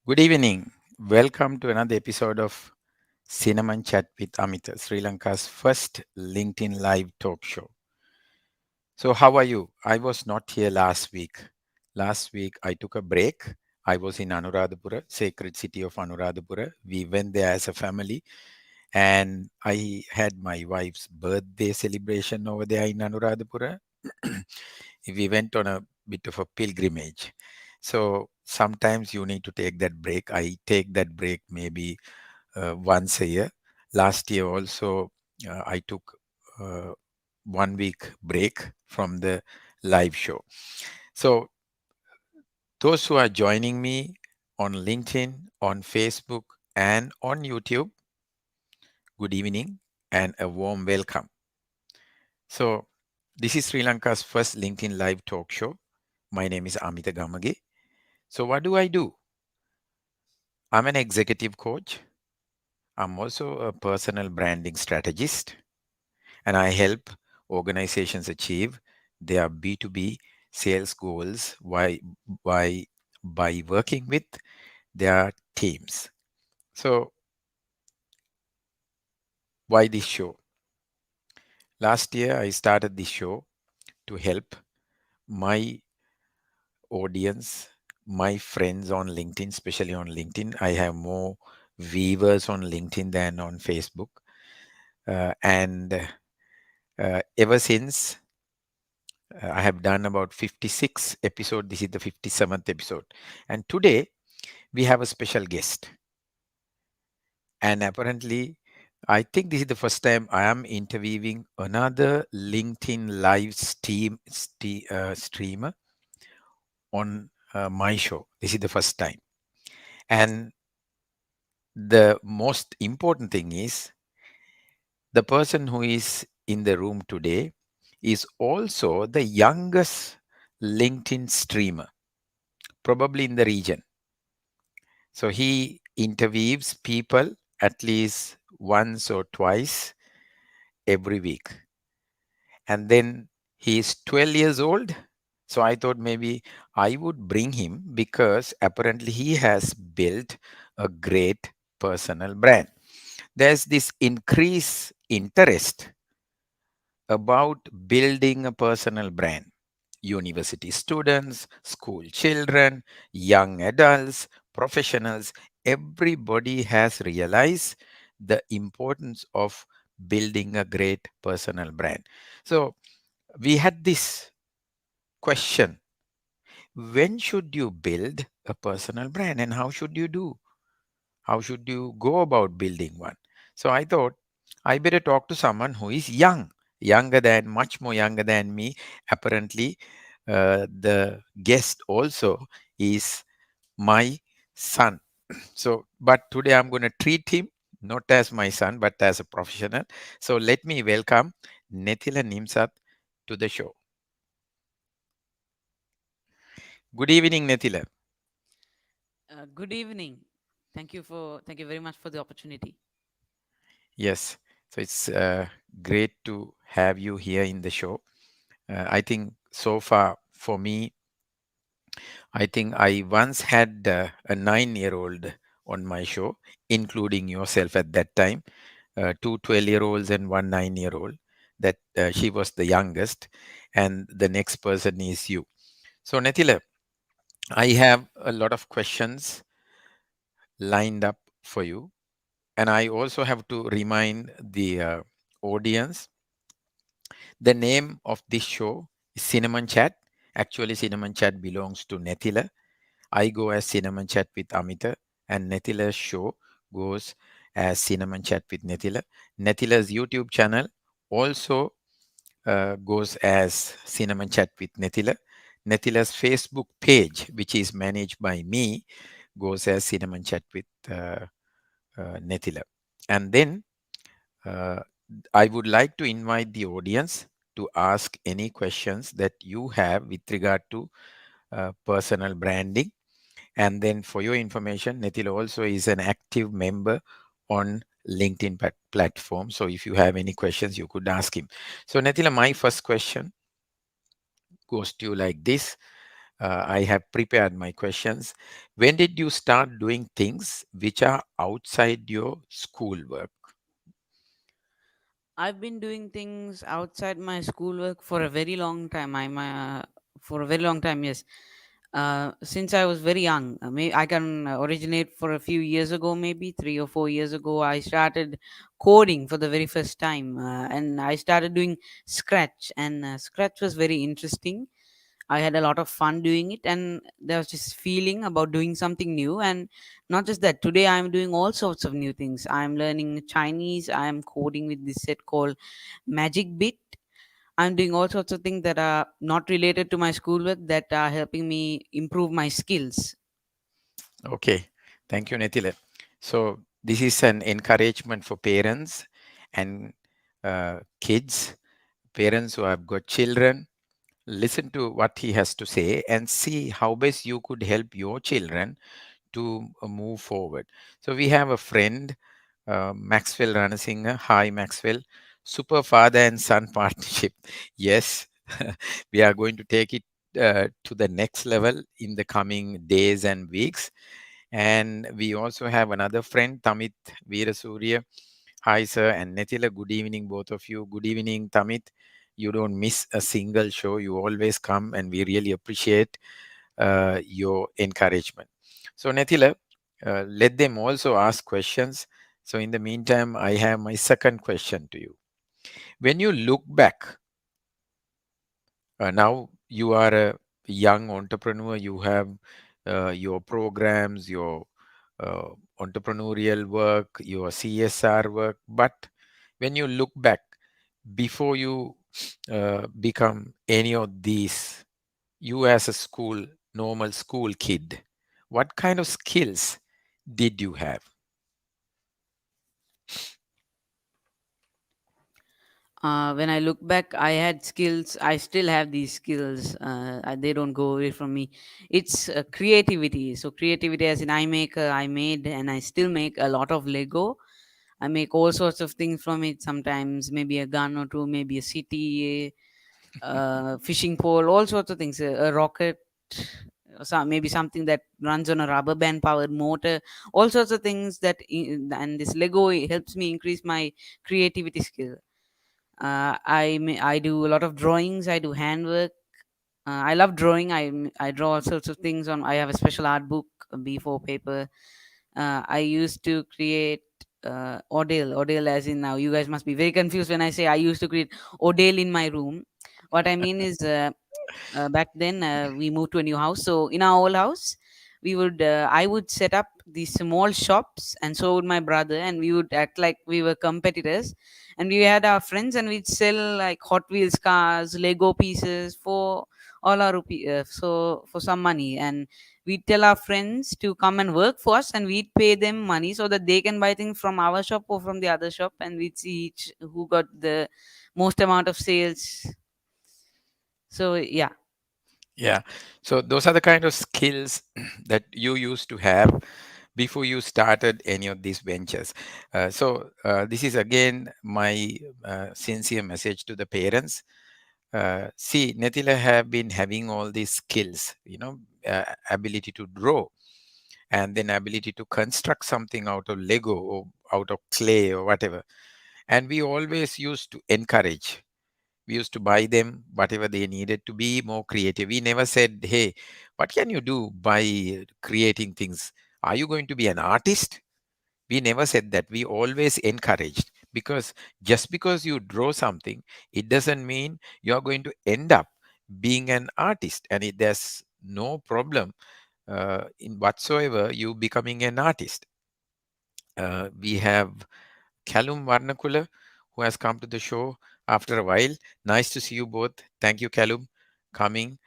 Good evening. Welcome to another episode of Cinnamon Chat with Amita, Sri Lanka's first LinkedIn live talk show. So, how are you? I was not here last week. Last week, I took a break. I was in Anuradhapura, sacred city of Anuradhapura. We went there as a family, and I had my wife's birthday celebration over there in Anuradhapura. We went on a bit of a pilgrimage. So sometimes you need to take that break. I take that break maybe once a year. Last year also, I took uh, 1 week break from the live show. So those who are joining me on LinkedIn, on Facebook, and on YouTube, good evening and a warm welcome. So this is Sri Lanka's first LinkedIn live talk show. My name is Amita Gamage. So what do I do? I'm an executive coach. I'm also a personal branding strategist, and I help organizations achieve their B2B sales goals by, by working with their teams. So, why this show? Last year, I started this show to help my audience, my friends on LinkedIn, especially on LinkedIn. I have more viewers on LinkedIn than on Facebook. And ever since I have done about 56 episode. This is the 57th episode. And today we have a special guest. And apparently, I think this is the first time I am interviewing another LinkedIn live streamer on my show. This is the first time. And the most important thing is the person who is in the room today is also the youngest LinkedIn streamer, probably in the region. So he interviews people at least once or twice every week. And then he is 12 years old. So I thought maybe I would bring him because apparently he has built a great personal brand. There's this increased interest about building a personal brand. University students, school children, young adults, professionals, everybody has realized the importance of building a great personal brand. So we had this question: when should you build a personal brand and how should you do? How should you go about building one? So I thought I better talk to someone who is young, much more younger than me. Apparently, the guest also is my son. So, but today I'm going to treat him not as my son, but as a professional. So let me welcome Nethila Nimsat to the show. Good evening, Nethila. Good evening. Thank you very much for the opportunity. Yes. So it's great to have you here in the show. I think so far for me, I think I once had a 9-year-old on my show, including yourself at that time, two 12-year-olds and one 9-year-old. That she was the youngest, and the next person is you. So, Nethila, I have a lot of questions lined up for you, and I also have to remind the audience the name of this show is Cinnamon Chat. Actually, Cinnamon Chat belongs to Nethila. I go as Cinnamon Chat with Amita, and Nethila's show goes as Cinnamon Chat with Nethila. Nethila's YouTube channel also goes as Cinnamon Chat with Nethila. Nethila's Facebook page, which is managed by me, goes as Cinnamon Chat with Nethila. And then uh, I would like to invite the audience to ask any questions that you have with regard to personal branding. And then for your information, Netil also is an active member on LinkedIn platform. So if you have any questions, you could ask him. So Netila, my first question goes to you like this. I have prepared my questions. When did you start doing things which are outside your schoolwork? I've been doing things outside my schoolwork for a very long time. For a very long time, yes. Since I was very young, I can originate for a few years ago, maybe 3 or 4 years ago. I started coding for the very first time, and I started doing Scratch, and Scratch was very interesting. I had a lot of fun doing it, and there was this feeling about doing something new. And not just that, today I'm doing all sorts of new things. I'm learning Chinese, I'm coding with this set called Magic Bit. I'm doing all sorts of things that are not related to my schoolwork that are helping me improve my skills. Okay, thank you, Nethile. So this is an encouragement for parents and kids, parents who have got children. Listen to what he has to say and see how best you could help your children to move forward. So we have a friend, Maxwell Ranasinghe. Hi, Maxwell. Super father and son partnership. Yes, we are going to take it to the next level in the coming days and weeks. And we also have another friend, Tamit Veerasurya. Hi, sir, and Nethila. Good evening, both of you. Good evening, Tamit. You don't miss a single show. You always come, and we really appreciate your encouragement. So, Nethila, let them also ask questions. So, in the meantime, I have my second question to you. When you look back, now you are a young entrepreneur, you have your programs, your uh, entrepreneurial work, your CSR work. But when you look back, before you become any of these, you as a normal school kid, what kind of skills did you have? When I look back, I had skills. I still have these skills. They don't go away from me. It's creativity. So creativity, as in I made, and I still make a lot of Lego. I make all sorts of things from it. Sometimes maybe a gun or two, maybe a city, fishing pole, all sorts of things. A rocket, maybe something that runs on a rubber band powered motor. All sorts of things and this Lego helps me increase my creativity skill. I do a lot of drawings. I do handwork. I love drawing. I draw all sorts of things on. I have a special art book, a B4 paper. I used to create Odale, as in now. You guys must be very confused when I say I used to create Odale in my room. What I mean is, back then we moved to a new house. So in our old house, I would set up these small shops, and so would my brother, and we would act like we were competitors. And we had our friends, and we'd sell like Hot Wheels cars, Lego pieces for all our so for some money. And we'd tell our friends to come and work for us, and we'd pay them money so that they can buy things from our shop or from the other shop, and we'd see each who got the most amount of sales. So yeah. Yeah. So those are the kind of skills that you used to have before you started any of these ventures. This is again my sincere message to the parents. See, Netila have been having all these skills, ability to draw, and then ability to construct something out of Lego or out of clay or whatever. And we always used to encourage. We used to buy them whatever they needed to be more creative. We never said, hey, what can you do by creating things? Are you going to be an artist? We never said that. We always encouraged, because just because you draw something, it doesn't mean you're going to end up being an artist. And there's no problem in whatsoever you becoming an artist. We have Callum Varnakula, who has come to the show after a while. Nice to see you both. Thank you, Callum, coming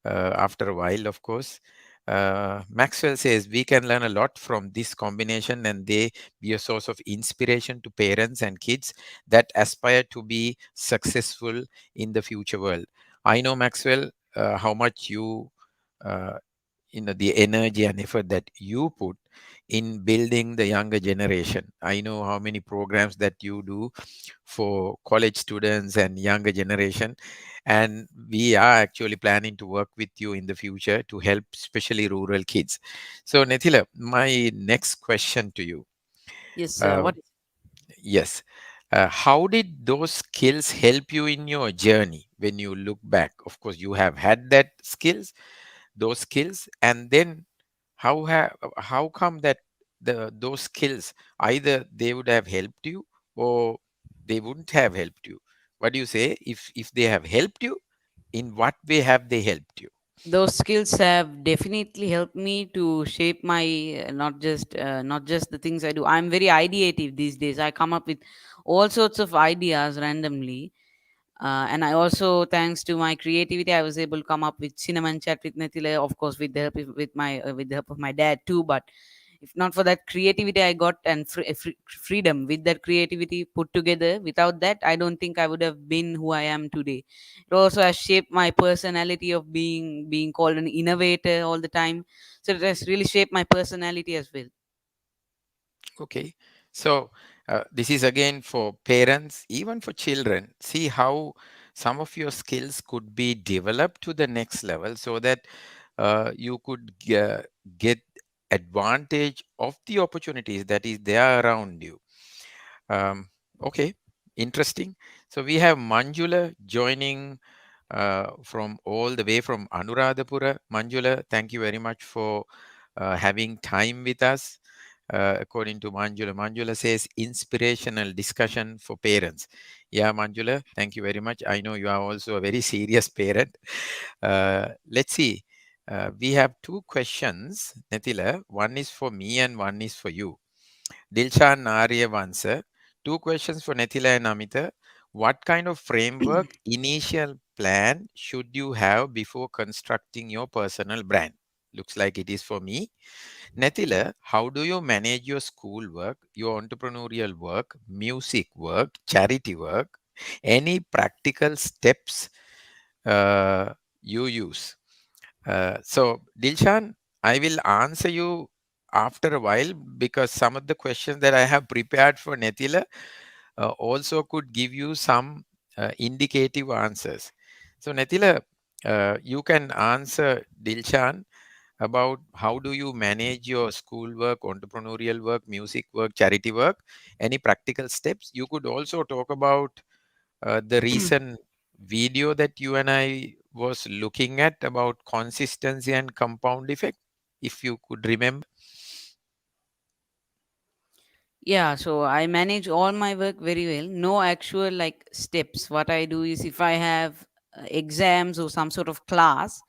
after a while, of course. Maxwell says we can learn a lot from this combination, and they be a source of inspiration to parents and kids that aspire to be successful in the future world. I know, Maxwell, how much you uh, the energy and effort that you put in building the younger generation. I know how many programs that you do for college students and younger generation, and we are actually planning to work with you in the future to help especially rural kids. So Nethila, my next question to you, Yes, uh, what? yes, how did those skills help you in your journey when you look back? Of course you have had that skills, those skills, and then how come that those skills, either they would have helped you or they wouldn't have helped you? What do you say, if they have helped you, in what way have they helped you? Those skills have definitely helped me to shape my not just the things I do. I'm very ideative these days. I come up with all sorts of ideas randomly. And I also, thanks to my creativity, I was able to come up with cinnamon chat with Natila, of course, with the help with the help of my dad too. But if not for that creativity I got and freedom with that creativity put together, without that, I don't think I would have been who I am today. It also has shaped my personality of being called an innovator all the time. So it has really shaped my personality as well. Okay. So this is again for parents, even for children. See how some of your skills could be developed to the next level so that you could get advantage of the opportunities that is there around you. Um, okay, interesting. So we have Manjula joining from all the way from Anuradhapura. Manjula, thank you very much for having time with us. According to Manjula says inspirational discussion for parents. Yeah, Manjula, thank you very much. I know you are also a very serious parent. Let's see. We have two questions, Netila. One is for me and one is for you. Dilshan Aryavansa. Two questions for Nethila and Amita. What kind of framework, initial plan should you have before constructing your personal brand? Looks like it is for me. Nethila, how do you manage your school work, your entrepreneurial work, music work, charity work? Any practical steps you use? So, Dilshan, I will answer you after a while because some of the questions that I have prepared for Nethila also could give you some indicative answers. So, Nethila, you can answer Dilshan about how do you manage your schoolwork, entrepreneurial work, music work, charity work, any practical steps. You could also talk about the recent video that you and I was looking at about consistency and compound effect, if you could remember. Yeah, so I manage all my work very well. No actual like steps. What I do is if I have exams or some sort of class,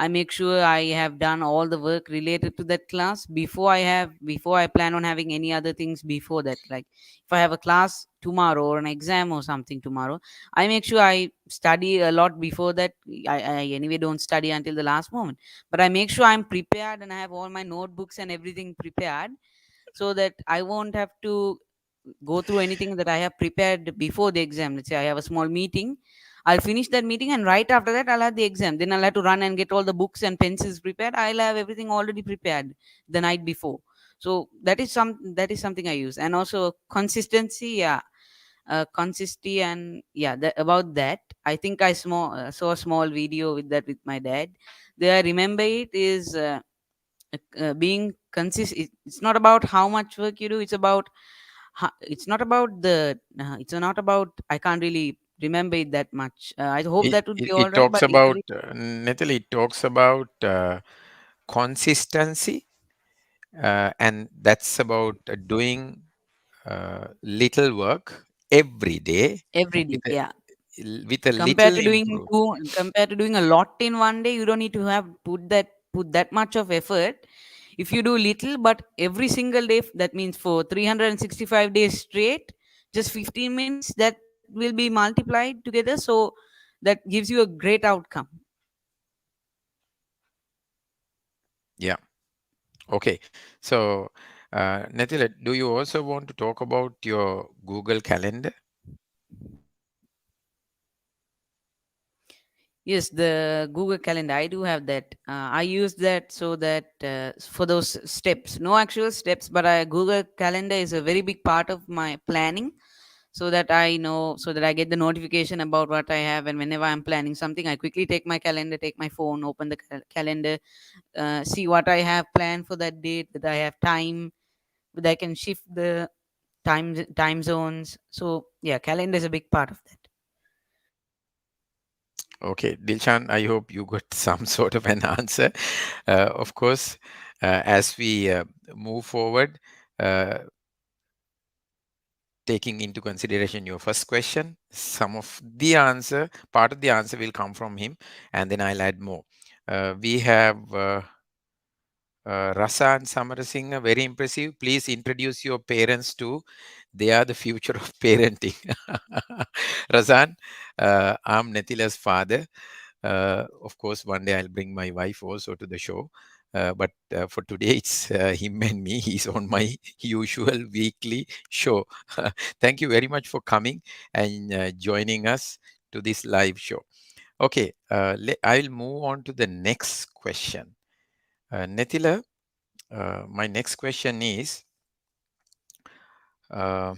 I make sure I have done all the work related to that class before I plan on having any other things before that. Like if I have a class tomorrow or an exam or something tomorrow, I make sure I study a lot before that. I anyway don't study until the last moment, but I make sure I'm prepared and I have all my notebooks and everything prepared so that I won't have to go through anything that I have prepared before the exam. Let's say I have a small meeting, I'll finish that meeting, and right after that, I'll have the exam. Then I'll have to run and get all the books and pencils prepared. I'll have everything already prepared the night before. So that is something I use, and also consistency. Yeah, consistency, and yeah, about that. I think saw a small video with that with my dad. There, I remember it is. Being consistent, it's not about how much work you do, it's about it's not about the it's not about, I can't really remember it that much. I hope It, that would it, be all it right, talks but about, Natalie, it talks about consistency, and that's about doing little work every day every day, with a, yeah. with a little improve. Compared to doing a lot in one day, you don't need to have put that much of effort. If you do little but every single day, that means for 365 days straight, just 15 minutes, that will be multiplied together, so that gives you a great outcome. Yeah. Okay. So, Natila, do you also want to talk about your Google Calendar? Yes, the Google Calendar. I do have that. I use that so that for those steps, no actual steps, but Google Calendar is a very big part of my planning, so that I know, so that I get the notification about what I have, and whenever I'm planning something, I quickly take my calendar, take my phone, open the calendar, see what I have planned for that date, that I have time, that I can shift the time zones. So yeah, calendar is a big part of that. Okay, Dilshan, I hope you got some sort of an answer. Of course, as we move forward, uh, taking into consideration your first question, some of the answer, part of the answer will come from him, and then I'll add more. We have Rasa and Samarasinghe, very impressive. Please introduce your parents too. They are the future of parenting. Razan, I'm Netila's father. Of course, one day I'll bring my wife also to the show. But for today, it's him and me. He's on my usual weekly show. Thank you very much for coming and joining us to this live show. Okay, I'll move on to the next question. Netila, my next question is uh,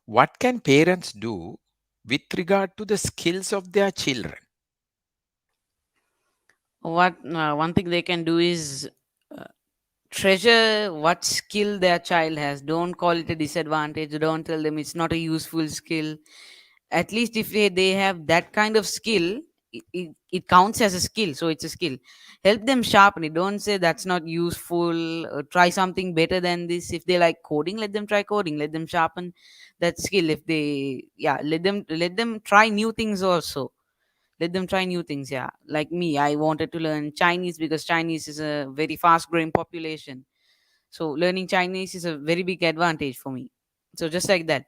what can parents do with regard to the skills of their children? What one thing they can do is uh, treasure what skill their child has. Don't call it a disadvantage. Don't tell them it's not a useful skill. At least if they have that kind of skill, it counts as a skill, so it's a skill. Help them sharpen it. Don't say that's not useful. Try something better than this. If they like coding, let them try coding. Let them sharpen that skill. If they, yeah, let them try new things also. Let them try new things. Yeah, like me, I wanted to learn Chinese because Chinese is a very fast growing population, so learning Chinese is a very big advantage for me. So just like that.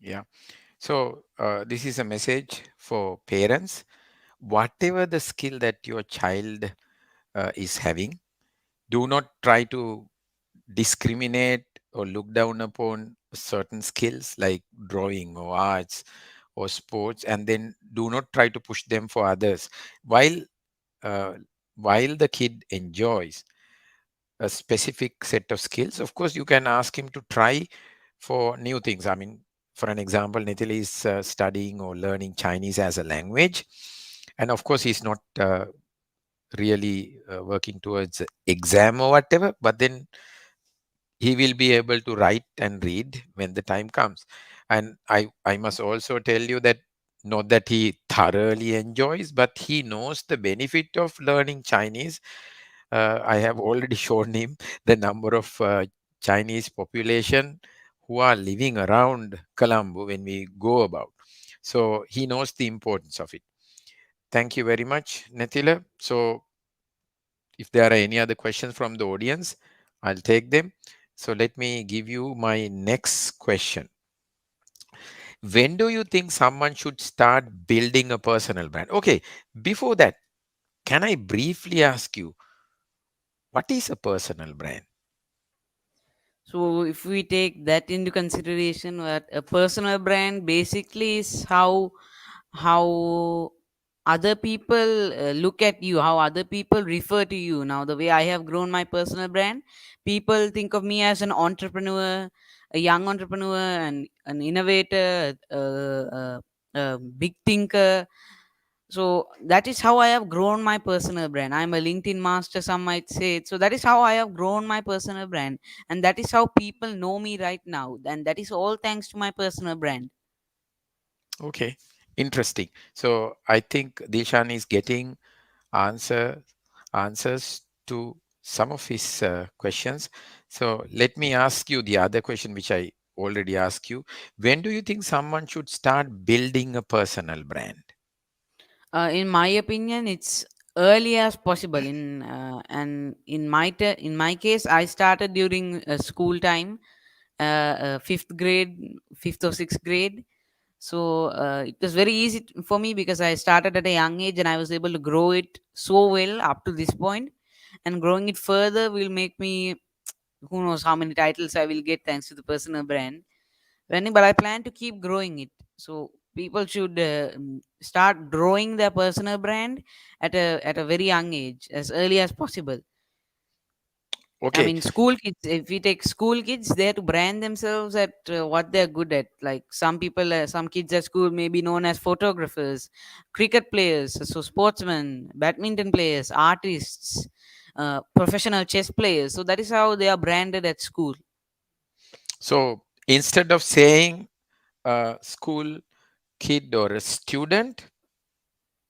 Yeah. So this is a message for parents. Whatever the skill that your child is having, do not try to discriminate or look down upon certain skills like drawing or arts or sports, and then do not try to push them for others. Uh, while the kid enjoys a specific set of skills, of course, you can ask him to try for new things. I mean, for an example, Nitil is studying or learning Chinese as a language. And of course, he's not really working towards exam or whatever, but then he will be able to write and read when the time comes. And I must also tell you that not that he thoroughly enjoys, but he knows the benefit of learning Chinese. I have already shown him the number of Chinese population who are living around Colombo when we go about. So he knows the importance of it. Thank you very much, Netila. So if there are any other questions from the audience, I'll take them. So let me give you my next question. When do you think someone should start building a personal brand? Okay, before that, can I briefly ask you, what is a personal brand? So if we take that into consideration, what a personal brand basically is how other people look at you, how other people refer to you. Now, the way I have grown my personal brand, people think of me as an entrepreneur, a young entrepreneur, and an innovator, a big thinker. So that is how I have grown my personal brand. I'm a LinkedIn master, some might say. So that is how I have grown my personal brand, and that is how people know me right now, and that is all thanks to my personal brand. Okay, interesting. So I think Dishan is getting answer answers to some of his questions. So let me ask you the other question, which I already asked you. When do you think someone should start building a personal brand? In my opinion, it's early as possible. And in my case, I started during school time, fifth grade, fifth or sixth grade. So it was very easy for me because I started at a young age and I was able to grow it so well up to this point. And growing it further will make me, who knows how many titles I will get thanks to the personal brand. But I plan to keep growing it. So people should start drawing their personal brand at a very young age, as early as possible. I Okay. mean, school kids, if we take school kids, they have to brand themselves at what they're good at. Like some people, some kids at school may be known as photographers, cricket players, so sportsmen, badminton players, artists, professional chess players. So that is how they are branded at school. So instead of saying a school kid or a student,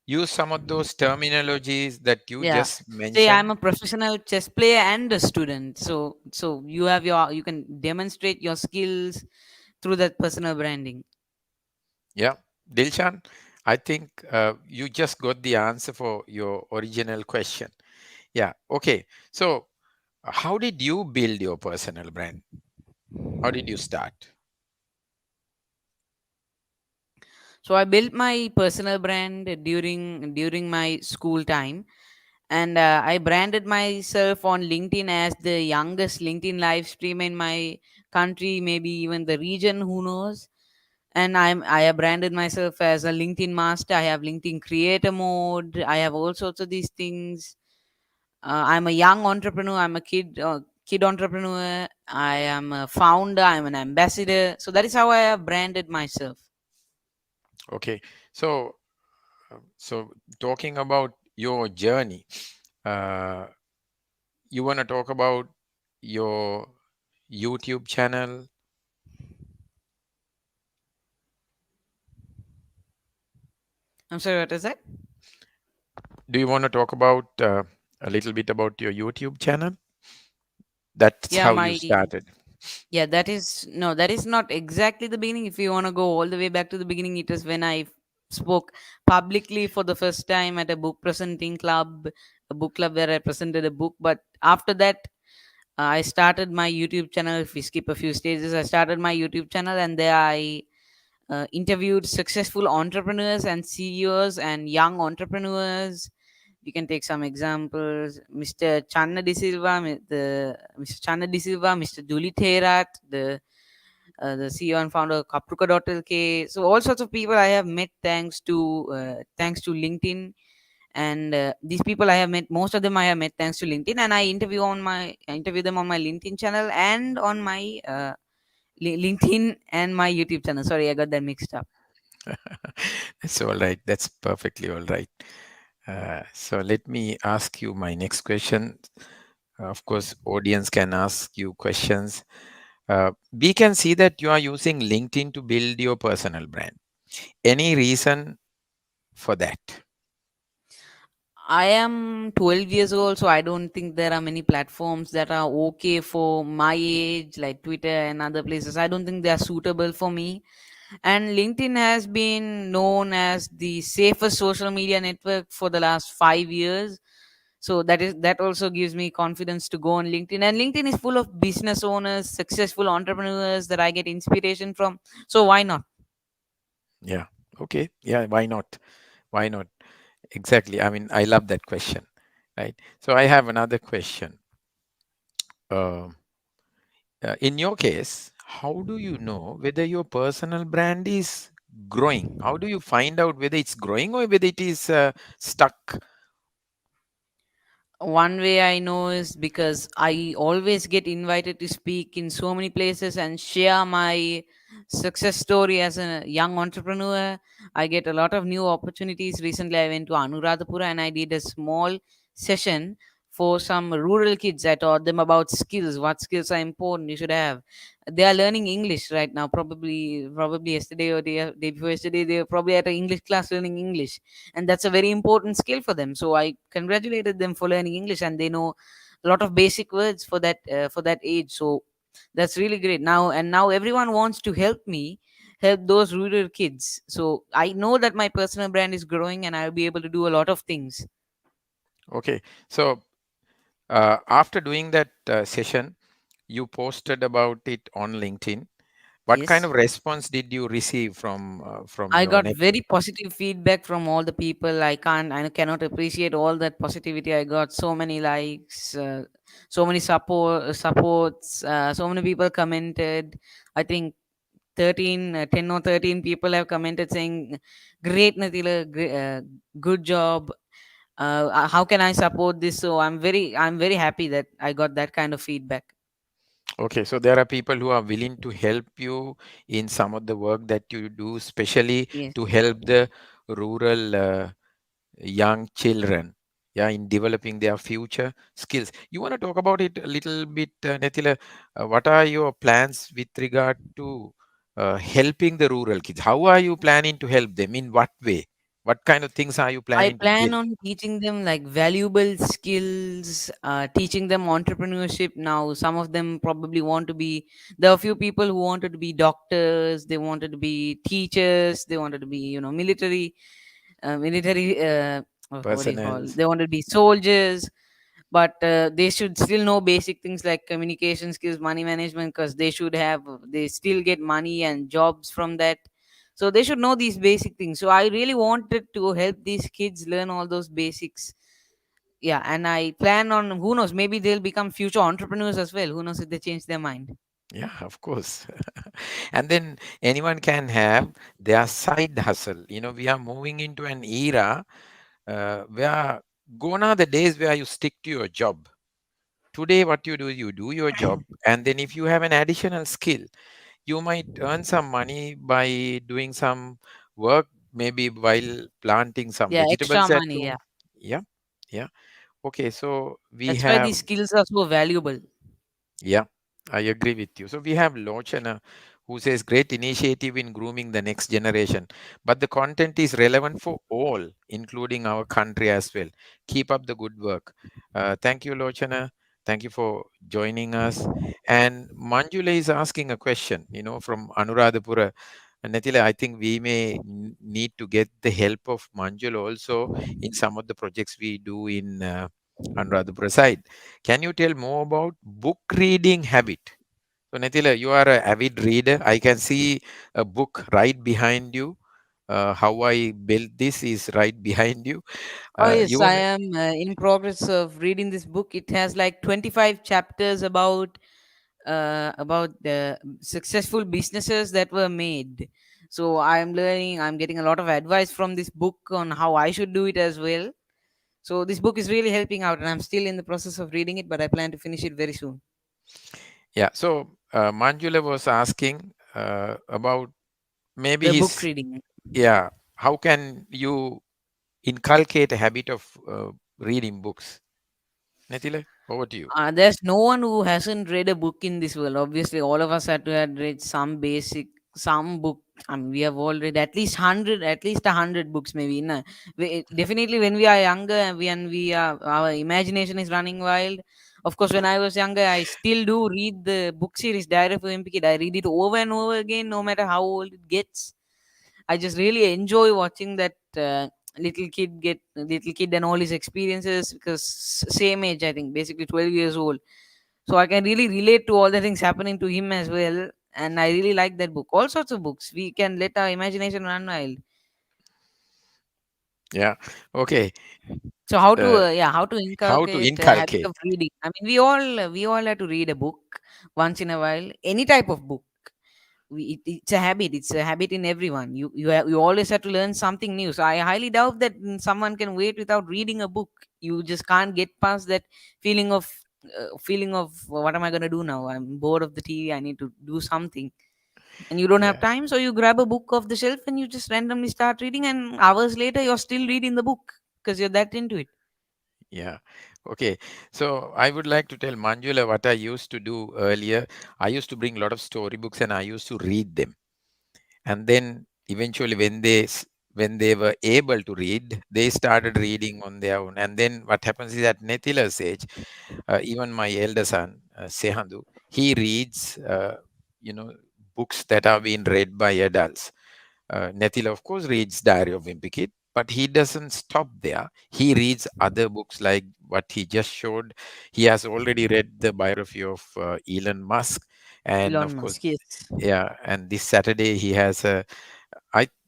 use some of those terminologies that you Yeah. just Say I'm mentioned. a professional chess player and a student. So you have your, you can demonstrate your skills through that personal branding. Yeah. Dilshan, I think you just got the answer for your original question. Yeah. Okay. So, how did you build your personal brand? How did you start? So I built my personal brand during my school time, and I branded myself on LinkedIn as the youngest LinkedIn live streamer in my country, maybe even the region. Who knows? And I have branded myself as a LinkedIn master. I have LinkedIn creator mode. I have all sorts of these things. I'm a young entrepreneur. I'm a kid entrepreneur. I am a founder. I'm an ambassador. So that is how I have branded myself. Okay. So, so talking about your journey, uh, you want to talk about your YouTube channel. I'm sorry, what is that? Do you want to talk about a little bit about your YouTube channel? That's Yeah, how you my started. yeah, that is no, that is not exactly the beginning. If you want to go all the way back to the beginning, it is when I spoke publicly for the first time at a book presenting club, a book club where I presented a book. But after that, I started my YouTube channel. If we skip a few stages, I started my YouTube channel, and there I interviewed successful entrepreneurs and CEOs and young entrepreneurs. We can take some examples. Mr. Channa De Silva, Mr. Channa De Silva, Mr. Julie Therat, the CEO and founder of Kapruka.lk. So all sorts of people I have met thanks to LinkedIn, and these people I have met, most of them I have met thanks to LinkedIn, and I interview them on my LinkedIn channel and on my LinkedIn and my YouTube channel. Sorry, I got that mixed up. That's all right. That's perfectly all right. So let me ask you my next question. Of course, audience can ask you questions. We can see that you are using LinkedIn to build your personal brand. Any reason for that? I am 12 years old, so I don't think there are many platforms that are okay for my age, like Twitter and other places. I don't think they are suitable for me. And LinkedIn has been known as the safest social media network for the last 5 years. So that also gives me confidence to go on LinkedIn. And LinkedIn is full of business owners, successful entrepreneurs that I get inspiration from. So why not? Yeah. Okay. Yeah. Why not? Why not? Exactly. I mean, I love that question. Right. So I have another question. Um in your case, how do you know whether your personal brand is growing? How do you find out whether it's growing or whether it is stuck? One way I know is because I always get invited to speak in so many places and share my success story as a young entrepreneur. I get a lot of new opportunities. Recently, I went to Anuradhapura and I did a small session for some rural kids. I taught them about skills, what skills are important you should have. They are learning English right now. Probably yesterday or day before yesterday, they were probably at an English class learning English, and that's a very important skill for them. So I congratulated them for learning English, and they know a lot of basic words for that age. So that's really great now. And now everyone wants to help those rural kids. So I know that my personal brand is growing, and I'll be able to do a lot of things. Okay. So after doing that session, you posted about it on LinkedIn. What kind Yes, of response did you receive from I your got net? very positive feedback from all the people. I cannot appreciate all that positivity. I got so many likes, so many supports, so many people commented. I think 10 or 13 people have commented saying, "Great, Natila, good job. How can I support this?" So I'm very happy that I got that kind of feedback. Okay, so there are people who are willing to help you in some of the work that you do, especially Yes, to help the rural young children, yeah, in developing their future skills. You want to talk about it a little bit, Netila? What are your plans with regard to helping the rural kids? How are you planning to help them? In what way? What kind of things are you I planning to plan build? on teaching them like valuable skills, teaching them entrepreneurship. Now, some of them probably want to be. There are a few people who wanted to be doctors. They wanted to be teachers. They wanted to be, military. What do you call? Personnel? They wanted to be soldiers, but they should still know basic things like communication skills, money management, because they still get money and jobs from that. So they should know these basic things. So I really wanted to help these kids learn all those basics. Yeah, and I plan on, who knows, maybe they'll become future entrepreneurs as well. Who knows if they change their mind. Yeah, of course. And then anyone can have their side hustle. We are moving into an era where gone are the days where you stick to your job. Today, what you do your job, and then if you have an additional skill, you might earn some money by doing some work, maybe while planting some Yeah, extra vegetables at money. Yeah, home. Yeah, yeah. Okay, so we that's why have. these skills are so valuable. Yeah, I agree with you. So we have Lochana who says great initiative in grooming the next generation, but the content is relevant for all, including our country as well. Keep up the good work. Thank you, Lochana. Thank you for joining us. And Manjula is asking a question, from Anuradhapura. And Natila, I think we may need to get the help of Manjula also in some of the projects we do in Anuradhapura side. Can you tell more about book reading habit? So, Natila, you are an avid reader. I can see a book right behind you. How I built this is right behind you. Oh yes, You I want to, am in progress of reading this book. It has like 25 chapters about the successful businesses that were made. So I'm learning. I'm getting a lot of advice from this book on how I should do it as well. So this book is really helping out, and I'm still in the process of reading it, but I plan to finish it very soon. yeah. So, Manjula was asking about maybe The book his, reading. yeah, how can you inculcate a habit of reading books? Natila, over to you. There's no one who hasn't read a book in this world. Obviously, all of us had to have read some book. I mean, we have all read at least 100 books, maybe. No, definitely, when we are younger and our imagination is running wild. Of course, when I was younger, I still do read the book series Diary of a Wimpy Kid. I read it over and over again, no matter how old it gets. I just really enjoy watching that little kid and all his experiences, because same age, I think, basically 12 years old. So I can really relate to all the things happening to him as well. And I really like that book. All sorts of books. We can let our imagination run wild. Yeah. Okay. So how to Uh, how to how to inculcate a habit inculcate? of reading? I mean, we all have to read a book once in a while. Any type of book. It's a habit. It's a habit in everyone. You always have to learn something new. So I highly doubt that someone can wait without reading a book. You just can't get past that feeling of what am I going to do now? I'm bored of the TV. I need to do something, and you don't have Yeah. time. So you grab a book off the shelf and you just randomly start reading, and hours later you're still reading the book because you're that into it. Yeah. Okay. So I would like to tell Manjula what I used to do earlier. I used to bring a lot of storybooks and I used to read them. And then eventually, when they were able to read, they started reading on their own. And then what happens is at Nethila's age, even my elder son, Sehandu, he reads, you know, books that are being read by adults. Nethila, of course, reads Diary of Wimpy Kid, but he doesn't stop there. He reads other books like what he just showed. He has already read the biography of Elon Musk, and Elon of course, Musk, yes. yeah. And this Saturday he has a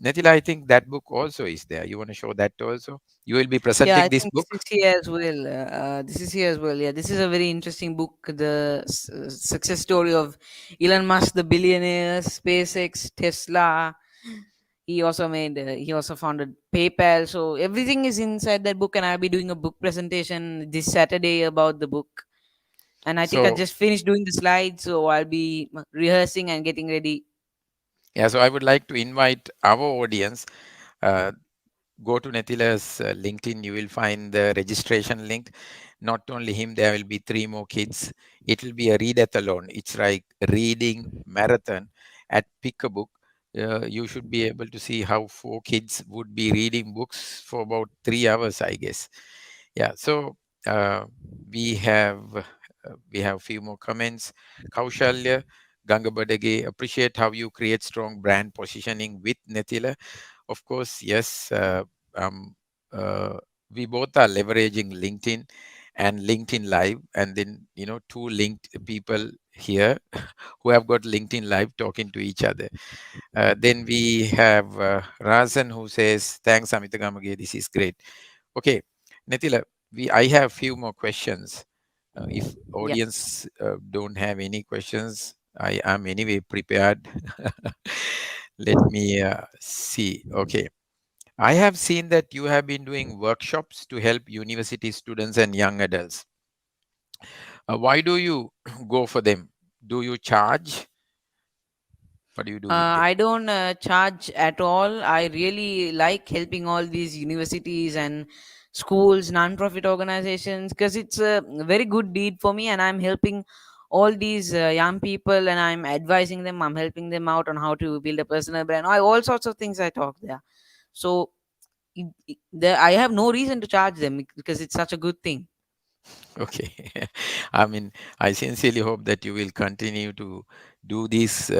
Netila, I think that book also is there. You want to show that also? You will be Yeah, presenting I this think this book. is here as well. This is here as well. Yeah, this is a very interesting book. The success story of Elon Musk, the billionaire, SpaceX, Tesla. He also founded PayPal. So everything is inside that book, and I'll be doing a book presentation this Saturday about the book. And I think I So just finished doing the slides, so I'll be rehearsing and getting ready. yeah, so I would like to invite our audience. Uh, Go to Nethila's LinkedIn, you will find the registration link. Not only him, there will be three more kids. It will be a readathon. It's like reading marathon at Pick a Book. You should be able to see how four kids would be reading books for about 3 hours, I guess. Yeah, so uh, we have a few more comments. Kaushalya, Gangabadage, appreciate how you create strong brand positioning with Nethila. Of course, yes. Um, uh, we both are leveraging LinkedIn and LinkedIn Live, and then two linked people here who have got LinkedIn Live talking to each other. Then we have Razan who says, "Thanks, Amita Gamage. This is great." Okay, Nethila, I have few more questions. If Yeah. audience don't have any questions, I am anyway prepared. Let me see. Okay. I have seen that you have been doing workshops to help university students and young adults. Why do you go for them? Do you charge? What do you do with them? I don't charge at all. I really like helping all these universities and schools, non-profit organizations, because it's a very good deed for me, and I'm helping all these young people, and I'm advising them. I'm helping them out on how to build a personal brand. All sorts of things I talk there. So I have no reason to charge them because it's such a good thing. Okay. I mean, I sincerely hope that you will continue to do these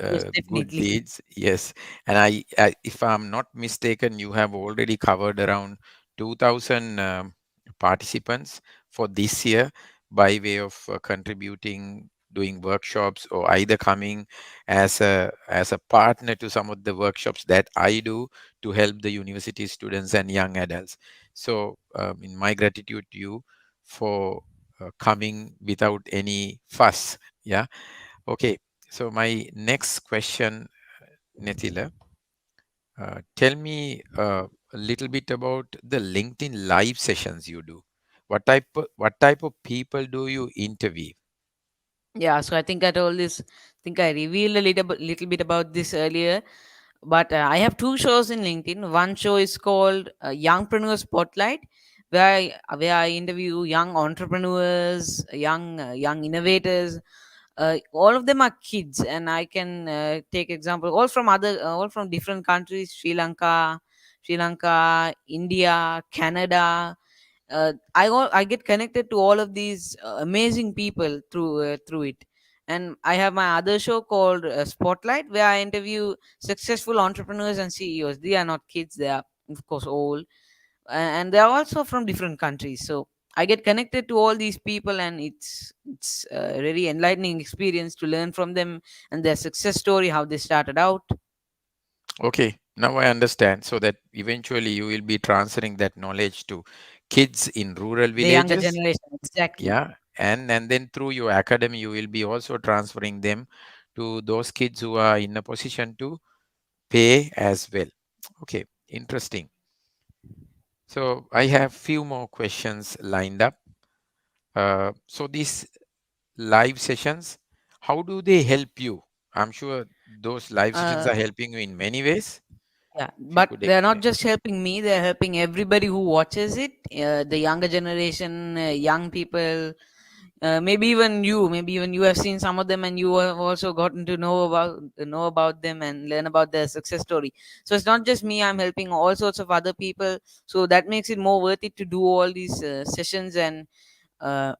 Yes, good definitely. deeds. Yes. And if I'm not mistaken, you have already covered around 2,000 participants for this year by way of contributing, doing workshops, or either coming as a partner to some of the workshops that I do to help the university students and young adults. So, in my gratitude to you for coming without any fuss. Yeah. Okay. So my next question, Nethila, tell me a little bit about the LinkedIn live sessions you do. What type of people do you interview? Yeah, so I think I told this. Think I revealed a little bit about this earlier. But I have two shows in LinkedIn. One show is called Youngpreneur Spotlight, where I interview young entrepreneurs, young innovators. All of them are kids, and I can take example all from different countries: Sri Lanka, India, Canada. I get connected to all of these amazing people through it. And I have my other show called Spotlight, where I interview successful entrepreneurs and CEOs. They are not kids; they are, of course, old, and they are also from different countries. So I get connected to all these people, and it's a very enlightening experience to learn from them and their success story, how they started out. Okay. Now I understand. So that eventually you will be transferring that knowledge to kids in rural The younger villages. generation, exactly. Yeah. And then through your academy, you will be also transferring them to those kids who are in a position to pay as well. Okay, interesting. So I have few more questions lined up. So these live sessions, how do they help you? I'm sure those live sessions Uh, are helping you in many ways. Yeah, If you but could they're not explain. just helping me, they're helping everybody who watches it. The younger generation, young people, maybe even you have seen some of them, and you have also gotten to know about them and learn about their success story. So it's not just me, I'm helping all sorts of other people. So that makes it more worth it to do all these sessions and uh,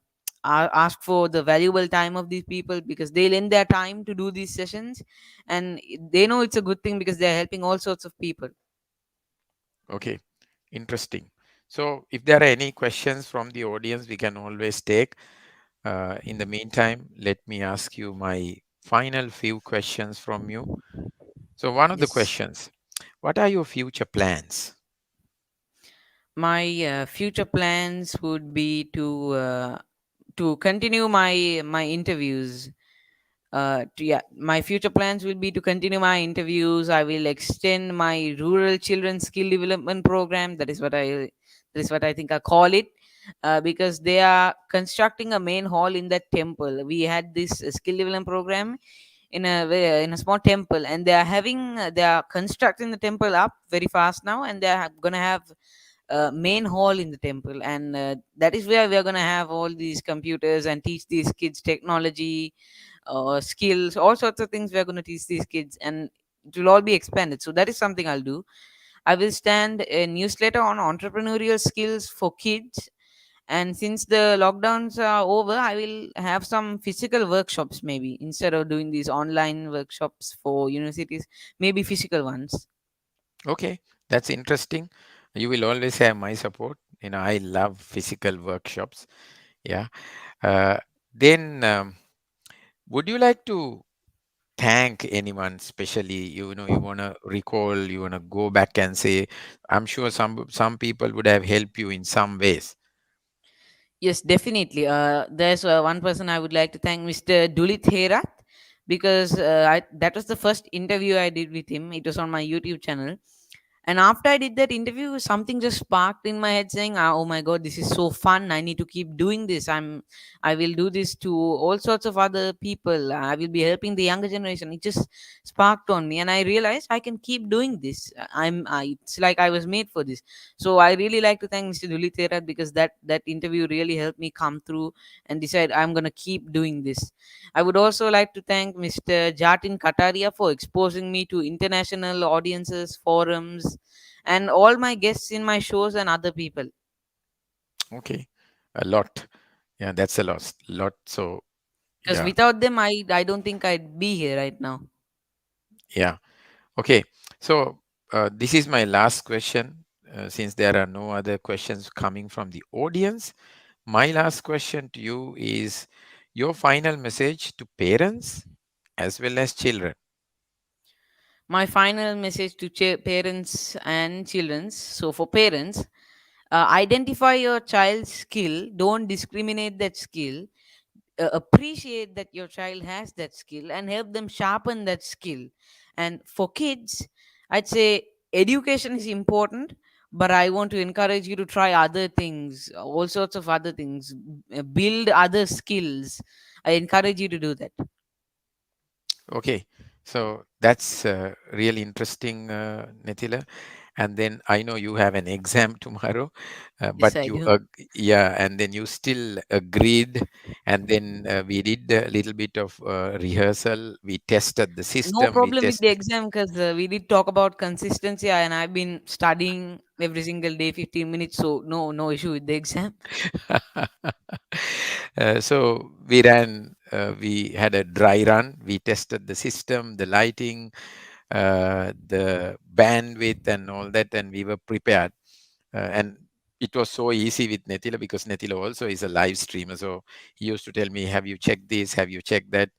ask for the valuable time of these people, because they lend their time to do these sessions, and they know it's a good thing because they're helping all sorts of people. Okay, interesting. So if there are any questions from the audience, we can always take. In the meantime, let me ask you my final few questions from you. So one of the Yes. questions, what are your future plans? My future plans would be to continue my interviews. Yeah, my future plans will be to continue my interviews. I will extend my rural children skill development program. That is what I think I call it, because they are constructing a main hall in that temple. We had this skill development program in a small temple, and they are constructing the temple up very fast now, and they are gonna have main hall in the temple, and that is where we are going to have all these computers and teach these kids technology, skills, all sorts of things we are going to teach these kids, and it will all be expanded. So that is something I'll do. I will stand a newsletter on entrepreneurial skills for kids, and since the lockdowns are over, I will have some physical workshops, maybe instead of doing these online workshops for universities, maybe physical ones. Okay, that's interesting. You will always have my support. I love physical workshops. Yeah. Uh, then, would you like to thank anyone specially? You want to recall, you want to go back and say, I'm sure some people would have helped you in some ways. Yes, definitely. There's one person I would like to thank, Mr. Dulit Herat, because that was the first interview I did with him. It was on my YouTube channel. And after I did that interview, something just sparked in my head saying, "Oh my God, this is so fun. I need to keep doing this. I will do this to all sorts of other people. I will be helping the younger generation." It just sparked on me, and I realized I can keep doing this. It's like I was made for this. So I really like to thank Mr. Duli Terat, because that interview really helped me come through and decide I'm gonna keep doing this. I would also like to thank Mr. Jatin Kataria for exposing me to international audiences, forums, and all my guests in my shows and other people. Okay, a lot. Yeah, that's a lot. So, Because yeah, without them, I don't think I'd be here right now. yeah. Okay, so this is my last question. Since there are no other questions coming from the audience, my last question to you is your final message to parents as well as children. My final message to parents and children. So for parents, identify your child's skill. Don't discriminate that skill. Appreciate that your child has that skill and help them sharpen that skill. And for kids, I'd say education is important, but I want to encourage you to try other things, all sorts of other things, build other skills. I encourage you to do that. Okay, so that's really interesting, Netila. And then I know you have an exam tomorrow, but Yes, I you, do. yeah, and then you still agreed. And then we did a little bit of rehearsal. We tested the No system. We problem with the tested. exam, because we did talk about consistency, and I've been studying every single day 15 minutes, so no issue with the exam. So we had a dry run. We tested the system, the lighting, the bandwidth, and all that, and we were prepared. And it was so easy with Netila because Netila also is a live streamer. So he used to tell me, "Have you checked this? Have you checked that?"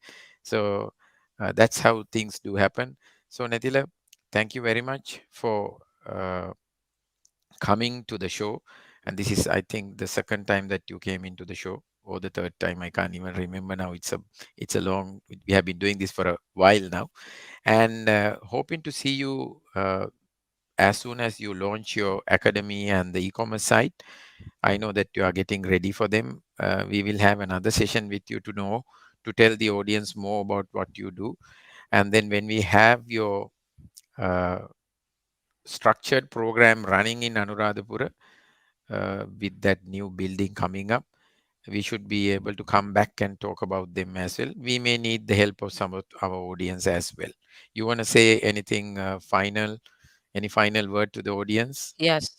So that's how things do happen. So Netila, thank you very much for coming to the show. And this is, I think, the second time that you came into the show, or the third time. I can't even remember now. It's a long. We have been doing this for a while now, and hoping to see you as soon as you launch your academy and the e-commerce site. I know that you are getting ready for them. We will have another session with you to tell the audience more about what you do, and then when we have your uh, structured program running in Anuradhapura, with that new building coming up, we should be able to come back and talk about them as well. We may need the help of some of our audience as well. You want to say anything any final word to the audience? Yes,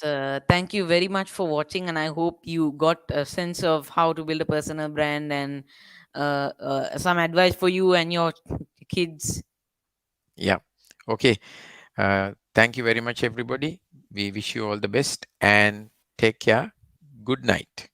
thank you very much for watching, and I hope you got a sense of how to build a personal brand, and some advice for you and your kids. Yeah. Okay. Thank you very much, everybody. We wish you all the best and take care. Good night.